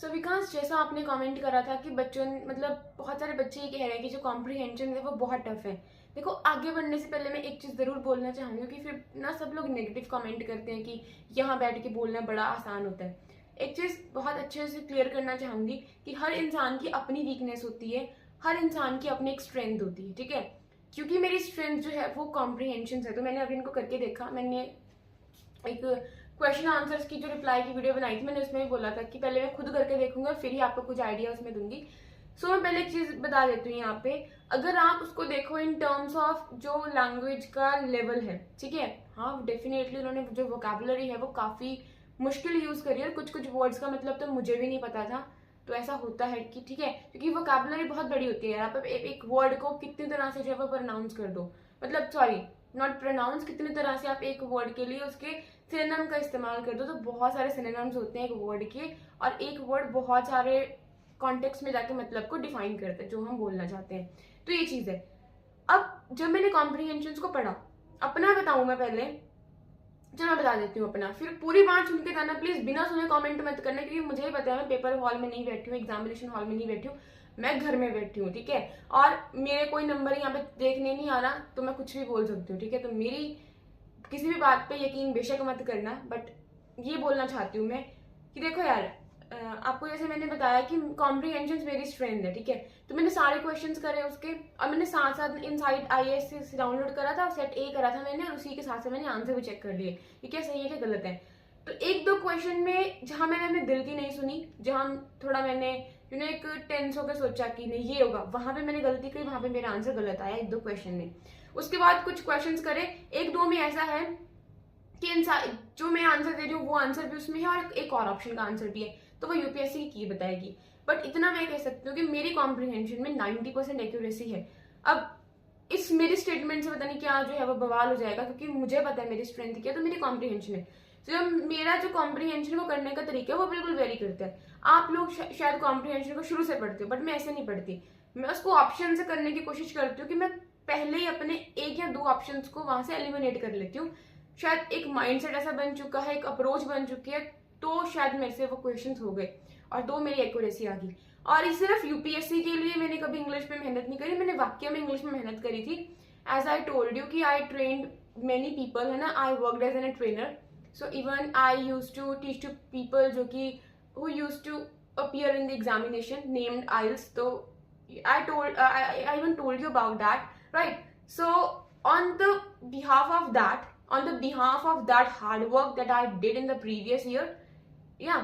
सो विकास, जैसा आपने कमेंट करा था कि बच्चों मतलब बहुत सारे बच्चे ये कह रहे हैं कि जो कॉम्प्रिहेंशन है वो बहुत टफ है। देखो, आगे बढ़ने से पहले मैं एक चीज़ ज़रूर बोलना चाहूँगी कि फिर ना सब लोग नेगेटिव कमेंट करते हैं कि यहाँ बैठ के बोलना बड़ा आसान होता है। एक चीज़ बहुत अच्छे से क्लियर करना चाहूँगी कि हर इंसान की अपनी वीकनेस होती है, हर इंसान की अपनी एक स्ट्रेंथ होती है, ठीक है। क्योंकि मेरी स्ट्रेंथ जो है वो कॉम्प्रिहेंशन है, तो मैंने अभी इनको करके देखा। मैंने एक क्वेश्चन आंसर्स की जो रिप्लाई की वीडियो बनाई थी, मैंने उसमें भी बोला था कि पहले मैं खुद करके देखूंगा फिर ही आपको कुछ आइडिया उसमें दूंगी। सो मैं पहले एक चीज बता देती हूँ यहाँ पे, अगर आप उसको देखो इन टर्म्स ऑफ जो लैंग्वेज का लेवल है, ठीक है, हाँ डेफिनेटली उन्होंने जो वोकैबुलरी है वो काफी मुश्किल यूज करी है, और कुछ कुछ वर्ड्स का मतलब तो मुझे भी नहीं पता था। तो ऐसा होता है कि ठीक है, क्योंकि वोकैबुलरी बहुत बड़ी होती है यार। आप एक वर्ड को कितनी तरह से जो है वो प्रोनाउंस कर दो, मतलब सॉरी नॉट प्रोनाउंस, कितनी तरह से आप एक वर्ड के लिए उसके सिनोनिम का इस्तेमाल कर दो। तो बहुत सारे सिनोनिम्स होते हैं एक वर्ड के, और एक वर्ड बहुत सारे कॉन्टेक्स्ट में जाके मतलब को डिफाइन करता है जो हम बोलना चाहते हैं। तो ये चीज है। अब जब मैंने कॉम्प्रिहेंशन को पढ़ा, अपना बताऊं मैं पहले, चलो मैं बता देती हूँ अपना, फिर पूरी बात सुन के जाना प्लीज, बिना सुने कमेंट मत करना, क्योंकि मुझे ही पता है मैं पेपर हॉल में नहीं बैठी हूँ, एग्जामिनेशन हॉल में नहीं बैठी हूँ, मैं घर में बैठी हूँ, ठीक है। और मेरे कोई नंबर यहाँ पे देखने नहीं आ रहा, तो मैं कुछ भी बोल सकती हूँ, ठीक है। तो मेरी किसी भी बात पे यकीन बेशक मत करना, बट ये बोलना चाहती हूँ मैं कि देखो यार, आपको जैसे मैंने बताया कि कॉम्प्रिहेंशन मेरी स्ट्रेंथ है, ठीक है। तो मैंने सारे क्वेश्चंस करे उसके, और मैंने साथ साथ इनसाइड आईएएस से डाउनलोड करा था, सेट ए करा था मैंने, और उसी के साथ से मैंने आंसर भी चेक कर लिए कि क्या सही है क्या गलत है। तो एक दो क्वेश्चन में जहां मैंने अपने दिल की नहीं सुनी, जहां थोड़ा मैंने एक टेंस होकर सोचा कि नहीं ये होगा, वहां पे मैंने गलती की, वहां पे मेरा आंसर गलत आया एक दो क्वेश्चन में। उसके बाद कुछ क्वेश्चंस करे, एक दो में ऐसा है कि जो मैं आंसर दे रही हूँ वो आंसर भी उसमें है, और एक और ऑप्शन का आंसर भी है, तो वो यूपीएससी की बताएगी। बट इतना मैं कह सकती हूँ कि मेरी कॉम्प्रिहेंशन में 90% एक्यूरेसी है। अब इस मेरी स्टेटमेंट से पता नहीं क्या जो है वो बवाल हो जाएगा, क्योंकि मुझे पता है मेरी स्ट्रेंथ क्या है, तो मेरी कॉम्प्रिहेंशन है। तो मेरा जो कॉम्प्रिहेंशन को करने का तरीका है वो बिल्कुल वेरी करता है। आप लोग शायद कॉम्प्रिहेंशन को शुरू से पढ़ते हो, बट मैं ऐसे नहीं पढ़ती। मैं उसको ऑप्शन से करने की कोशिश करती हूँ कि मैं पहले ही अपने एक या दो ऑप्शन को वहां से एलिमिनेट कर लेती हूँ। शायद एक माइंडसेट ऐसा बन चुका है, एक अप्रोच बन चुकी है, तो शायद मेरे से वो क्वेश्चंस हो गए और तो मेरी एक्यूरेसी आ गई। और इस सिर्फ यूपीएससी के लिए मैंने कभी इंग्लिश में मेहनत नहीं करी, मैंने वाक्य में इंग्लिश में मेहनत करी थी। एज आई टोल्ड यू कि आई ट्रेन्ड मेनी पीपल, है ना, I worked as an trainer. So even I use to teach to people जो कि who use to appear in the examination named IELTS. So I even told you about that, right? So on the behalf of that hard work that I did in the previous year, yeah,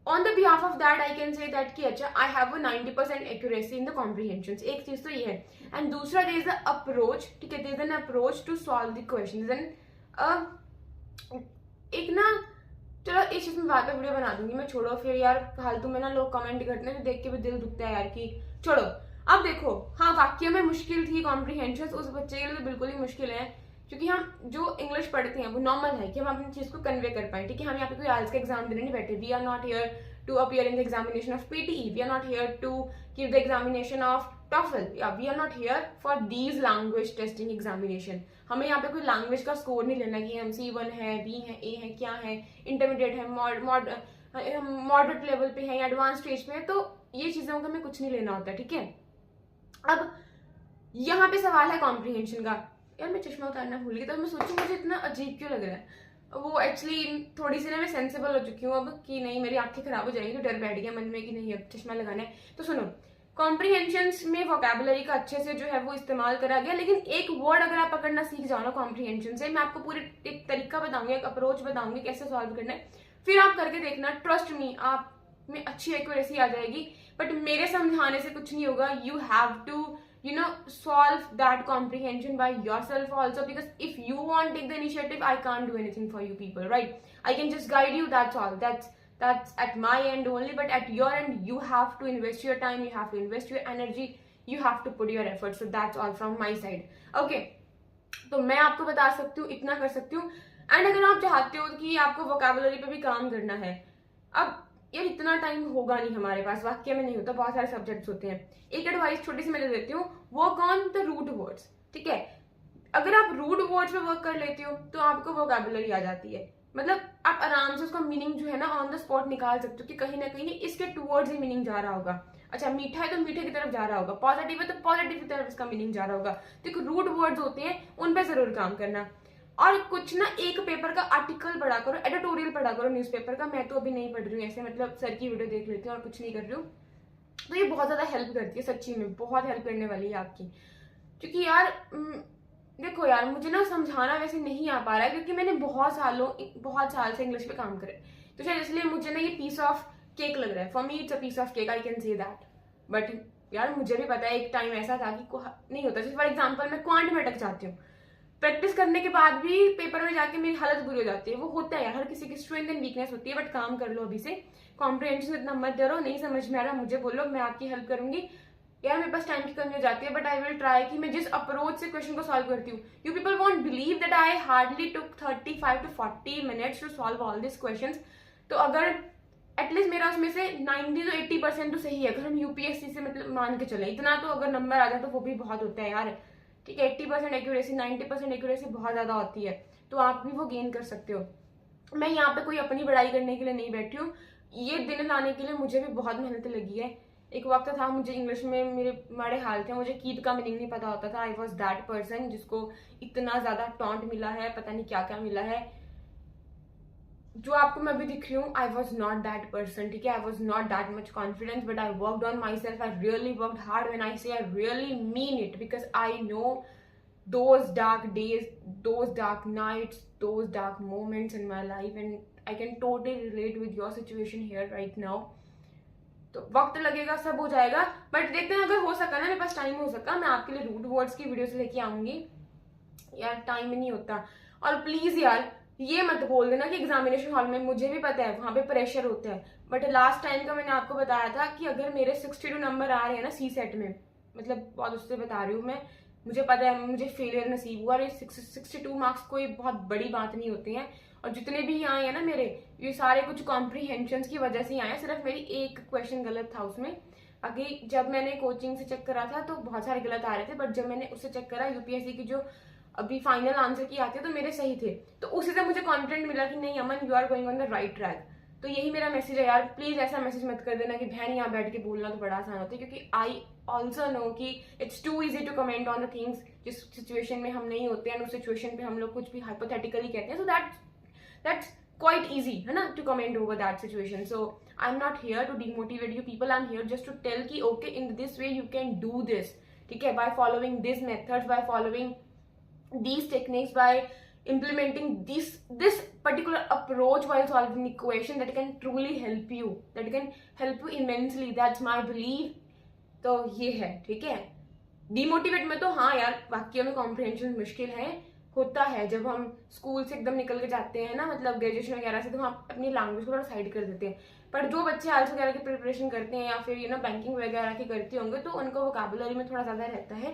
on the behalf of that I can say that कि अच्छा I have a 90% accuracy in the comprehensions. एक चीज तो ये है, and दूसरा there is the approach, ठीक है, there is an approach to solve the questions, and एक ना, चलो इस चीज में बाद में वीडियो बना दूंगी मैं, छोड़ो फिर यार, फालतू में ना लोग कमेंट करते हैं, देख के भी दिल दुखता है यार कि छोड़ो। अब देखो, हाँ वाक्य में मुश्किल थी कॉम्प्रिहेंशन, उस बच्चे के लिए तो बिल्कुल ही मुश्किल है, क्योंकि हम जो इंग्लिश पढ़ते हैं वो नॉर्मल है कि हम अपनी चीज को कन्वे कर पाए, ठीक है। हम यहाँ पे कोई आइल्स का एग्जाम देने नहीं बैठे, we are not here to appear in the examination of PTE, we are not here to give the examination of TOEFL, या we are not here for these language testing examination. हमें यहाँ पे कोई language का score नहीं लेना कि हम C1 है, B है, A है, क्या है, इंटरमीडिएट है, मॉडरेट लेवल पे है या एडवांस स्टेज पे है, तो ये चीजों का हमें कुछ नहीं लेना होता, ठीक है। अब यहाँ पे सवाल है कॉम्प्रिहेंशन का। यार मैं चश्मा उतारना भूल गई, तो मैं सोचूं मुझे इतना अजीब क्यों लग रहा है। वो एक्चुअली थोड़ी सी ना मैं सेंसिबल हो चुकी हूँ अब कि नहीं मेरी आंखें खराब हो जाएंगी, तो डर बैठ गया मन में कि नहीं अब चश्मा लगाना है। तो सुनो, कॉम्प्रिहेंशंस में वोकैबुलरी का अच्छे से जो है वो इस्तेमाल करा गया, लेकिन एक वर्ड अगर आप पकड़ना सीख जाओ ना कॉम्प्रिहेंशन से, मैं आपको पूरी एक तरीका बताऊंगी, एक अप्रोच बताऊंगी कैसे सॉल्व करना है, फिर आप करके देखना, ट्रस्ट मी आप में अच्छी एक्यूरेसी आ जाएगी। बट मेरे समझाने से कुछ नहीं होगा, you have to solve that comprehension by yourself also, because if you won't take the initiative, I can't do anything for you people, right? I can just guide you, that's all. That's at my end only, but at your end you have to invest your time, you have to invest your energy, you have to put your effort. So that's all from my side, okay? तो मैं आपको बता सकती हूँ, इतना कर सकती हूँ। एंड अगर आप चाहते हो कि आपको वोकैबुलरी पे भी काम करना है, अब यार इतना टाइम होगा नहीं हमारे पास, वाक्य में नहीं होता, बहुत सारे सब्जेक्ट्स होते हैं। एक एडवाइस छोटी सी मैं दे देती हूँ, work on the root words, ठीक है। अगर आप रूट वर्ड्स पे वर्क कर लेती हो तो आपको वोकैबुलरी आ जाती है। मतलब आप आराम से उसका मीनिंग जो है ना ऑन द स्पॉट निकाल सकते हो कि कहीं ना कहीं इसके टूवर्ड्स ही मीनिंग जा रहा होगा। अच्छा मीठा है तो मीठे की तरफ जा रहा होगा, पॉजिटिव है तो पॉजिटिव की तरफ इसका मीनिंग जा रहा होगा। तो एक रूट वर्ड्स होते हैं उन पर जरूर काम करना। और कुछ ना एक पेपर का आर्टिकल पढ़ा करो, एडिटोरियल पढ़ा करो न्यूज़पेपर का। मैं तो अभी नहीं पढ़ रही हूँ ऐसे, मतलब सर की वीडियो देख लेती हूँ और कुछ नहीं कर रही हूँ। तो ये बहुत ज्यादा हेल्प करती है, सच्ची में बहुत हेल्प करने वाली है आपकी। क्योंकि यार देखो यार, मुझे ना समझाना वैसे नहीं आ पा रहा है क्योंकि मैंने बहुत साल से इंग्लिश पे काम करे, तो शायद इसलिए मुझे ना ये पीस ऑफ केक लग रहा है। For me it's a piece of cake, I can say that. But यार मुझे भी पता है एक टाइम ऐसा था कि नहीं होता। जैसे फॉर एग्जाम्पल मैं क्वांट में अटक जाती हूँ, प्रैक्टिस करने के बाद भी पेपर में जाके मेरी हालत बुरी हो जाती है। वो होता है यार, हर किसी की स्ट्रेंथ एंड वीकनेस होती है। बट काम कर लो अभी से, कॉम्प्रिहेंशन इतना मत डरो। नहीं समझ में आ रहा मुझे बोलो, मैं आपकी हेल्प करूंगी। यार मेरे पास टाइम की कमी हो जाती है, बट आई विल ट्राई कि मैं जिस अप्रोच से क्वेश्चन को सॉल्व करती हूँ, you people won't believe that I hardly took 35 to 40 minutes to solve all this questions. तो अगर एटलीस्ट मेरा उसमें से 90 to 80% तो सही है, अगर हम यूपीएससी से मतलब मान के चले, इतना तो अगर नंबर आ जाए तो वो भी बहुत होता है यार। ठीक है, 80% एक्यूरेसी, 90% एक्यूरेसी बहुत ज्यादा होती है, तो आप भी वो गेन कर सकते हो। मैं यहाँ पे कोई अपनी बड़ाई करने के लिए नहीं बैठी हूँ, ये दिन लाने के लिए मुझे भी बहुत मेहनत लगी है। एक वक्त था मुझे इंग्लिश में मेरे बड़े हाल थे, मुझे कीप का मीनिंग नहीं पता होता था। आई वॉज दैट पर्सन जिसको इतना ज्यादा टॉन्ट मिला है, पता नहीं क्या क्या मिला है। जो आपको मैं अभी दिख रही हूँ, I was not that person, ठीक है। I was not that much confidence, but I worked on myself. I really worked hard. When I say I really mean it, because I know those dark days, those dark nights, those dark moments in my life, and I can totally relate with your situation here right now. तो वक्त लगेगा, सब हो जाएगा, but देखते हैं अगर हो सका ना, मेरे पास टाइम हो सका, मैं आपके लिए रूट वर्ड्स की वीडियोस लेके आऊंगी। यार टाइम ही नहीं होता। और प्लीज यार ये मत बोल देना कि एग्जामिनेशन हॉल में, मुझे भी पता है वहां पे प्रेशर होता है, बट लास्ट टाइम का मैंने आपको बताया था कि अगर मेरे 62 नंबर आ रहे हैं ना सी सेट में, मतलब बहुत उससे बता रही हूँ मैं, मुझे पता है मुझे फेलियर नसीब हुआ। और ये 62 मार्क्स कोई बहुत बड़ी बात नहीं होते हैं। और जितने भी आए हैं ना मेरे, ये सारे कुछ कॉम्प्रीहेंशन की वजह से आए हैं। सिर्फ मेरी एक क्वेश्चन गलत था उसमें, बाकी जब मैंने कोचिंग से चेक करा था तो बहुत सारे गलत आ रहे थे, बट जब मैंने उससे चेक करा यूपीएससी की जो अभी फाइनल आंसर की आती है तो मेरे सही थे। तो उसी से मुझे कॉन्फिडेंट मिला कि नहीं Aman, you are going on the right track. तो यही मेरा मैसेज है यार, प्लीज ऐसा मैसेज मत कर देना कि बहन यहाँ बैठ के बोलना तो बड़ा आसान होता है, क्योंकि आई ऑल्सो नो कि it's too easy to comment on the things जिस सिचुएशन में हम नहीं होते हैं, उस सिचुएशन पे हम लोग कुछ भी हाइपोथेटिकली कहते हैं। सो दैट्स quite easy है ना to comment over that situation. So I'm not here to demotivate you people, I'm here just to tell कि okay in this way you can do this, ठीक है, by following these methods, by following these techniques, by implementing this particular approach while solving the equation, that can truly help you, that can help you immensely. That's my belief. तो ये है, ठीक है। Demotivate में तो हाँ यार, वाक्य में कॉम्प्रिहेंशन मुश्किल है, होता है जब हम स्कूल से एकदम निकल के जाते हैं ना, मतलब ग्रेजुएशन वगैरह से, तो हम अपनी लैंग्वेज को थोड़ा साइड कर देते हैं। पर जो बच्चे आइल्स वगैरह की प्रिपरेशन करते हैं या फिर बैंकिंग वगैरह की करते होंगे, तो उनको वोकैबुलरी में थोड़ा ज़्यादा रहता है।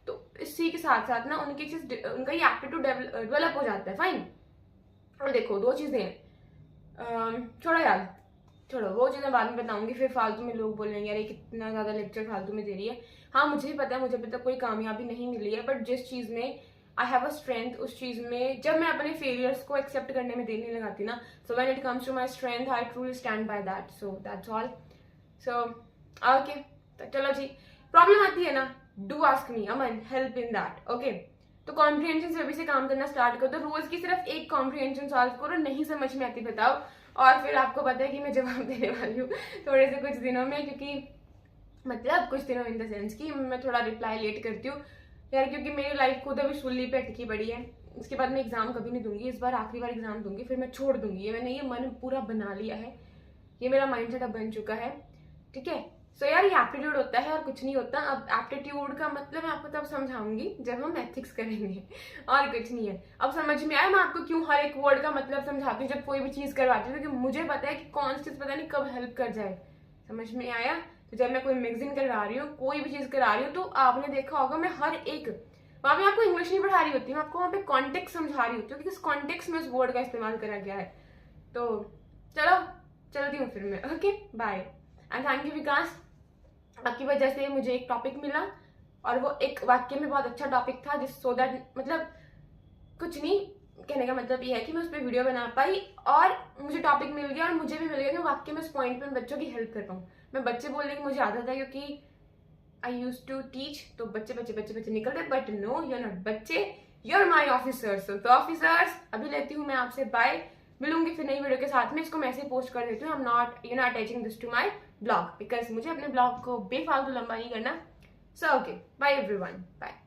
तो इसी के साथ साथ ना उनका ये एप्टीट्यूड डेवलप हो जाता है। फाइन। और देखो दो चीज़ें हैं, छोड़ो यार, छोड़ो वो चीज़ें बाद में बताऊंगी, फिर फालतू में लोग बोलेंगे यार ये कितना ज़्यादा लेक्चर फालतू में दे रही है। हाँ मुझे भी पता है, मुझे अभी तक कोई कामयाबी नहीं मिली है, बट जिस चीज़ में आई हैव अ स्ट्रेंथ, उस चीज़ में जब मैं अपने फेलियर्स को एक्सेप्ट करने में देर नहीं लगाती ना, so when it comes to my strength I truly stand by that. So that's all. So okay, तो चलो जी, प्रॉब्लम आती है ना, do ask me Aman, help in that. Okay, तो कॉम्प्रिहेंशन से अभी से काम करना स्टार्ट करो। तो रोज की सिर्फ एक कॉम्प्रिहेंशन सॉल्व करो, नहीं समझ में आती बताओ, और फिर आपको पता है कि मैं जवाब देने वाली हूँ थोड़े से कुछ दिनों में, क्योंकि मतलब कुछ दिनों इन द सेंस कि मैं थोड़ा रिप्लाई लेट करती हूँ यार, क्योंकि मेरी लाइफ खुद अभी सुल्ली पे अटकी पड़ी है। इसके बाद मैं एग्जाम कभी नहीं दूंगी, इस बार आखिरी बार एग्जाम दूंगी, फिर मैं छोड़ दूंगी। ये मैंने ये मन पूरा बना लिया है, ये मेरा माइंडसेट अब बन चुका है, ठीक है। सो यार ये एप्टीट्यूड होता है और कुछ नहीं होता। अब एप्टीट्यूड का मतलब मैं आपको तब समझाऊंगी जब हम एथिक्स करेंगे, और कुछ नहीं है। अब समझ में आया मैं आपको क्यों हर एक वर्ड का मतलब समझाती हूँ जब कोई भी चीज करवाती हूँ, क्योंकि मुझे पता है कि कौन सी चीज पता नहीं कब हेल्प कर जाए। समझ में आया? तो जब मैं कोई मैगजीन करवा रही हूँ, कोई भी चीज करा रही हूँ, तो आपने देखा होगा मैं हर एक, वहां पे आपको इंग्लिश नहीं पढ़ा रही होती, मैं आपको वहां पे कॉन्टेक्स्ट समझा रही होती हूँ कि किस कॉन्टेक्स्ट में उस वर्ड का इस्तेमाल करा गया है। तो चलो चलती हूँ फिर मैं। Okay bye and thank you Vikas, आपकी वजह से मुझे एक टॉपिक मिला, और वो एक वाक्य में बहुत अच्छा टॉपिक था, जिस सो दैट मतलब कुछ नहीं, कहने का मतलब ये है कि मैं उस पर वीडियो बना पाई और मुझे टॉपिक मिल गया और मुझे भी मिल गया कि वाकई में उस पॉइंट पे बच्चों की हेल्प कर पाऊँ। मैं बच्चे बोलने की मुझे आदत है क्योंकि आई यूज टू टीच, तो बच्चे बच्चे बच्चे बच्चे निकलते, but no you are not बच्चे, यू आर माई ऑफिसर्स। तो ऑफिसर्स अभी लेती हूँ मैं आपसे बाय, मिलूंगी फिर नई वीडियो के साथ में। इसको मैं ऐसे पोस्ट कर देती हूँ, I am not you not attaching this to my blog because मुझे अपने ब्लॉग को बेफालतू लंबा नहीं करना। So okay, bye everyone, bye.